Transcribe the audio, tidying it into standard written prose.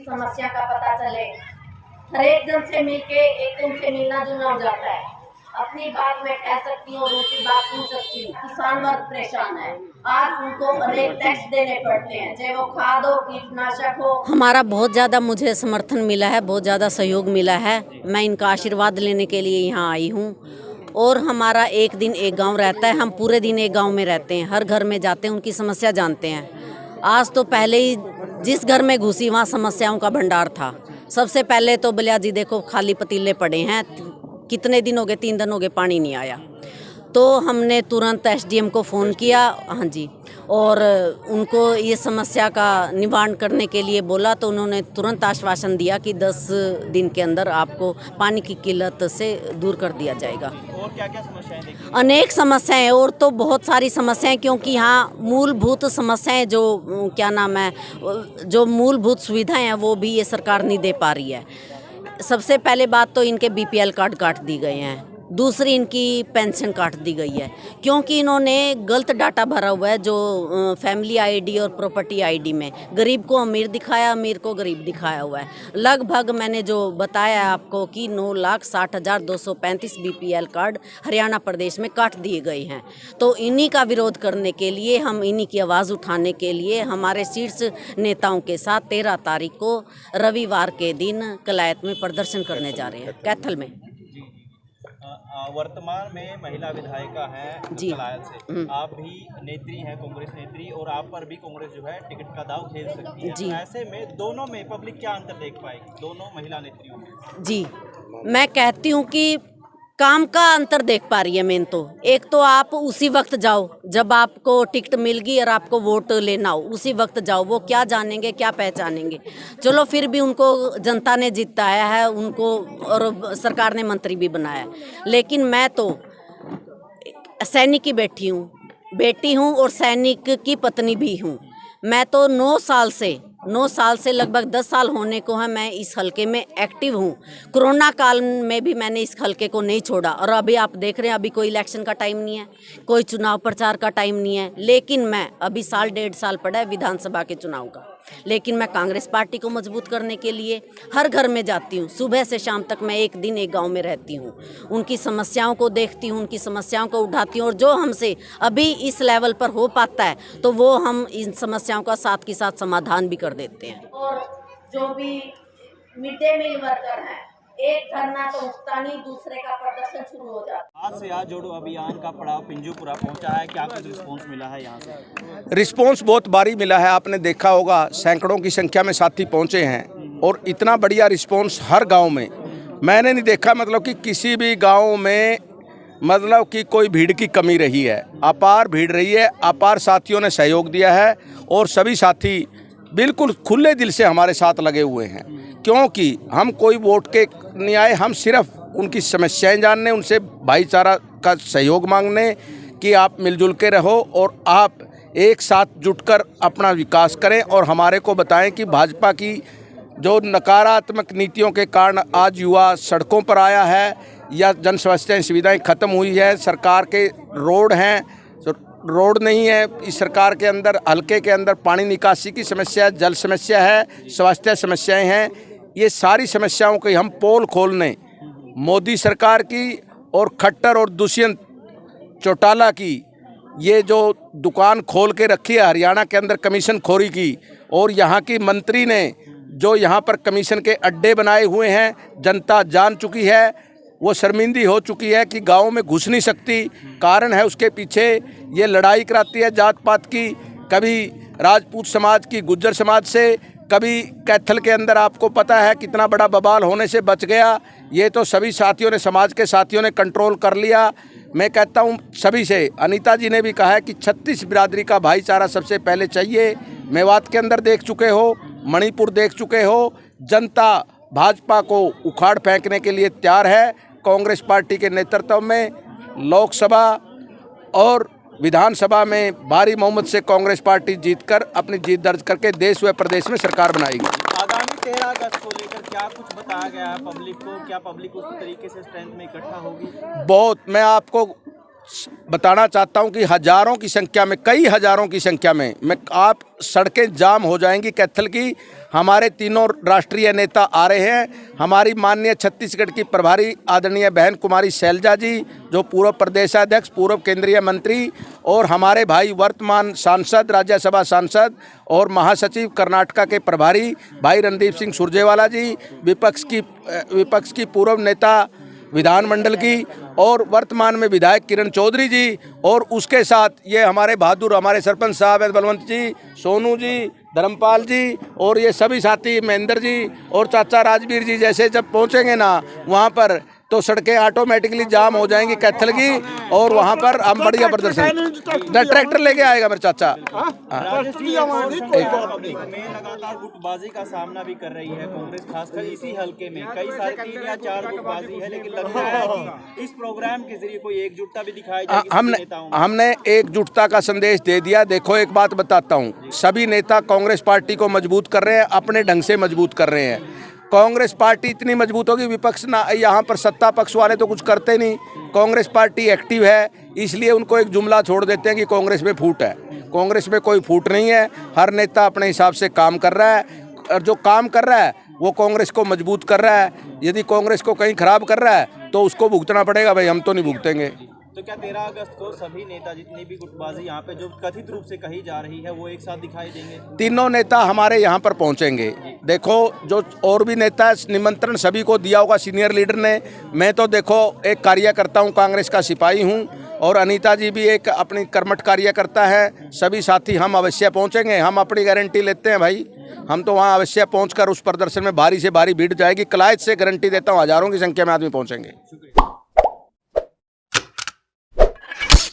समस्या का पता चले। हर एक जन से मिलके एकदम से मिलना जुलना हो जाता है। अपनी बात मैं कह सकती हूँ और उनकी बात सुन सकती हूँ। किसान वर्ग परेशान है, आज उनको अनेक टैक्स देने पड़ते हैं, चाहे वो खाद हो, कीटनाशक हो। हमारा बहुत ज़्यादा मुझे समर्थन मिला है, बहुत ज़्यादा सहयोग मिला है। मैं इनका आशीर्वाद लेने के लिए यहाँ आई हूँ। और हमारा एक दिन एक गांव रहता है, हम पूरे दिन एक गांव में रहते हैं, हर घर में जाते हैं, उनकी समस्या जानते हैं। आज तो पहले ही जिस घर में घुसी वहाँ समस्याओं का भंडार था। सबसे पहले तो बलिया जी देखो खाली पतीले पड़े हैं, कितने दिन हो गए, 3 दिन हो गए पानी नहीं आया। तो हमने तुरंत एसडीएम को फ़ोन किया, हाँ जी, और उनको ये समस्या का निवारण करने के लिए बोला। तो उन्होंने तुरंत आश्वासन दिया कि 10 दिन के अंदर आपको पानी की किल्लत से दूर कर दिया जाएगा। और क्या क्या समस्याएं देखी? अनेक समस्याएं, और तो बहुत सारी समस्याएं, क्योंकि यहाँ मूलभूत समस्याएं जो क्या नाम है, जो मूलभूत सुविधाएं हैं वो भी ये सरकार नहीं दे पा रही है। सबसे पहले बात तो इनके बीपीएल कार्ड काट दी गए हैं, दूसरी इनकी पेंशन काट दी गई है, क्योंकि इन्होंने गलत डाटा भरा हुआ है जो फैमिली आईडी और प्रॉपर्टी आईडी में गरीब को अमीर दिखाया, अमीर को गरीब दिखाया हुआ है। लगभग मैंने जो बताया आपको कि 9,60,235 बीपीएल कार्ड हरियाणा प्रदेश में काट दिए गए हैं। तो इन्हीं का विरोध करने के लिए, हम इन्हीं की आवाज़ उठाने के लिए हमारे शीर्ष नेताओं के साथ 13 तारीख को रविवार के दिन कलायत में प्रदर्शन करने जा रहे हैं, कैथल में। वर्तमान में महिला विधायिका है जी। कलायत से, आप भी नेत्री हैं, कांग्रेस नेत्री, और आप पर भी कांग्रेस जो है टिकट का दाव खेल सकती है। जी। तो ऐसे में दोनों में पब्लिक क्या अंतर देख पाएगी, दोनों महिला नेत्रियों में? जी, मैं कहती हूँ कि काम का अंतर देख पा रही है मेन तो। एक तो आप उसी वक्त जाओ जब आपको टिकट मिल गई और आपको वोट लेना हो, उसी वक्त जाओ। वो क्या जानेंगे, क्या पहचानेंगे? चलो फिर भी उनको जनता ने जिताया है, उनको और सरकार ने मंत्री भी बनाया है। लेकिन मैं तो सैनिक की बेटी हूँ और सैनिक की पत्नी भी हूँ। मैं तो 9 साल से लगभग 10 साल होने को है मैं इस हलके में एक्टिव हूँ। कोरोना काल में भी मैंने इस हलके को नहीं छोड़ा। और अभी आप देख रहे हैं, अभी कोई इलेक्शन का टाइम नहीं है, कोई चुनाव प्रचार का टाइम नहीं है, लेकिन मैं अभी 1.5 साल पड़ा है विधानसभा के चुनाव का, लेकिन मैं कांग्रेस पार्टी को मजबूत करने के लिए हर घर में जाती हूँ। सुबह से शाम तक मैं एक दिन एक गांव में रहती हूँ, उनकी समस्याओं को देखती हूँ, उनकी समस्याओं को उठाती हूँ, और जो हमसे अभी इस लेवल पर हो पाता है तो वो हम इन समस्याओं का साथ के साथ समाधान भी कर देते हैं। और जो भी मिड डे मील वर्कर हैं, एक धरना तो उठता नहीं, दूसरे का प्रदर्शन शुरू हो जाता है। आज से आज जोड़ो अभियान का पड़ाव पिंजूपुरा पहुंचा है, क्या कुछ रिस्पॉन्स मिला है यहाँ से? रिस्पॉन्स बहुत भारी मिला है। आपने देखा होगा सैकड़ों की संख्या में साथी पहुंचे हैं, और इतना बढ़िया रिस्पॉन्स हर गांव में मैंने नहीं देखा। मतलब कि किसी भी गांव में मतलब कि कोई भीड़ की कमी रही है, अपार भीड़ रही है, अपार साथियों ने सहयोग दिया है, और सभी साथी बिल्कुल खुले दिल से हमारे साथ लगे हुए हैं। क्योंकि हम कोई वोट के नहीं आए, हम सिर्फ उनकी समस्याएं जानने, उनसे भाईचारा का सहयोग मांगने कि आप मिलजुल के रहो और आप एक साथ जुटकर अपना विकास करें, और हमारे को बताएं कि भाजपा की जो नकारात्मक नीतियों के कारण आज युवा सड़कों पर आया है, या जन समस्याएं सुविधाएँ ख़त्म हुई है। सरकार के रोड हैं, रोड नहीं है इस सरकार के अंदर, हल्के के अंदर पानी निकासी की समस्या, जल समस्या है, स्वास्थ्य समस्याएं हैं। ये सारी समस्याओं की हम पोल खोलने मोदी सरकार की और खट्टर और दुष्यंत चौटाला की ये जो दुकान खोल के रखी है हरियाणा के अंदर कमीशन खोरी की, और यहाँ की मंत्री ने जो यहाँ पर कमीशन के अड्डे बनाए हुए हैं, जनता जान चुकी है, वो शर्मिंदी हो चुकी है कि गाँव में घुस नहीं सकती। कारण है उसके पीछे ये लड़ाई कराती है जात पात की, कभी राजपूत समाज की गुज्जर समाज से, कभी कैथल के अंदर आपको पता है कितना बड़ा बवाल होने से बच गया। ये तो सभी साथियों ने, समाज के साथियों ने कंट्रोल कर लिया। मैं कहता हूँ सभी से, अनीता जी ने भी कहा है कि 36 बिरादरी का भाईचारा सबसे पहले चाहिए। मेवात के अंदर देख चुके हो, मणिपुर देख चुके हो, जनता भाजपा को उखाड़ फेंकने के लिए तैयार है। कांग्रेस पार्टी के नेतृत्व में लोकसभा और विधानसभा में भारी बहुमत से कांग्रेस पार्टी जीतकर अपनी जीत दर्ज करके देश व प्रदेश में सरकार बनाएगी। आगामी 13 अगस्त को लेकर क्या कुछ बताया गया है पब्लिक को? क्या पब्लिक उस तरीके से स्ट्रेंथ में इकट्ठा होगी? बहुत, मैं आपको बताना चाहता हूं कि हज़ारों की संख्या में, कई हज़ारों की संख्या में आप सड़कें जाम हो जाएंगी कैथल की। हमारे तीनों राष्ट्रीय नेता आ रहे हैं। हमारी माननीय छत्तीसगढ़ की प्रभारी आदरणीय बहन कुमारी शैलजा जी, जो पूर्व प्रदेशाध्यक्ष, पूर्व केंद्रीय मंत्री, और हमारे भाई वर्तमान सांसद, राज्यसभा सांसद और महासचिव कर्नाटका के प्रभारी भाई रणदीप सिंह सुरजेवाला जी, विपक्ष की पूर्व नेता विधानमंडल की और वर्तमान में विधायक किरण चौधरी जी, और उसके साथ ये हमारे बहादुर हमारे सरपंच साहब हैं बलवंत जी, सोनू जी, धर्मपाल जी, और ये सभी साथी महेंद्र जी और चाचा राजवीर जी जैसे जब पहुंचेंगे ना वहाँ पर, तो सड़कें ऑटोमेटिकली जाम हो जाएंगी कैथल की, और वहाँ पर हम बढ़िया प्रदर्शन। ट्रैक्टर लेके आएगा मेरे चाचा। पब्लिक में लगातार गुटबाजी का सामना भी कर रही है कांग्रेस, खासकर इसी हलके में कई सारे 3 या 4 गुटबाजी है, लेकिन लगता है कि इस प्रोग्राम के जरिए कोई एकजुटता भी दिखाई जाएगी। हमने एकजुटता का संदेश दे दिया। देखो एक बात बताता हूँ, सभी नेता कांग्रेस पार्टी को मजबूत कर रहे हैं, अपने ढंग से मजबूत कर रहे हैं। कांग्रेस पार्टी इतनी मजबूत होगी, विपक्ष ना, यहाँ पर सत्ता पक्ष वाले तो कुछ करते नहीं। कांग्रेस पार्टी एक्टिव है, इसलिए उनको एक जुमला छोड़ देते हैं कि कांग्रेस में फूट है। कांग्रेस में कोई फूट नहीं है। हर नेता अपने हिसाब से काम कर रहा है, और जो काम कर रहा है वो कांग्रेस को मजबूत कर रहा है। यदि कांग्रेस को कहीं खराब कर रहा है तो उसको भुगतना पड़ेगा भाई, हम तो नहीं भुगतेंगे। तो क्या 13 अगस्त को सभी नेता, जितनी भी गुटबाजी यहाँ पे जो कथित रूप से कही जा रही है, वो एक साथ दिखाई देंगे? तीनों नेता हमारे यहाँ पर पहुँचेंगे। देखो जो और भी नेता, निमंत्रण सभी को दिया होगा सीनियर लीडर ने। मैं तो देखो एक कार्यकर्ता हूँ, कांग्रेस का सिपाही हूँ, और अनीता जी भी एक अपनी कर्मठ कार्यकर्ता है। सभी साथी हम अवश्य पहुँचेंगे। हम अपनी गारंटी लेते हैं भाई, हम तो वहाँ अवश्य पहुँचकर उस प्रदर्शन में भारी से भारी भीड़ जाएगी। कलायत से गारंटी देता हूँ, हज़ारों की संख्या में आदमी पहुँचेंगे।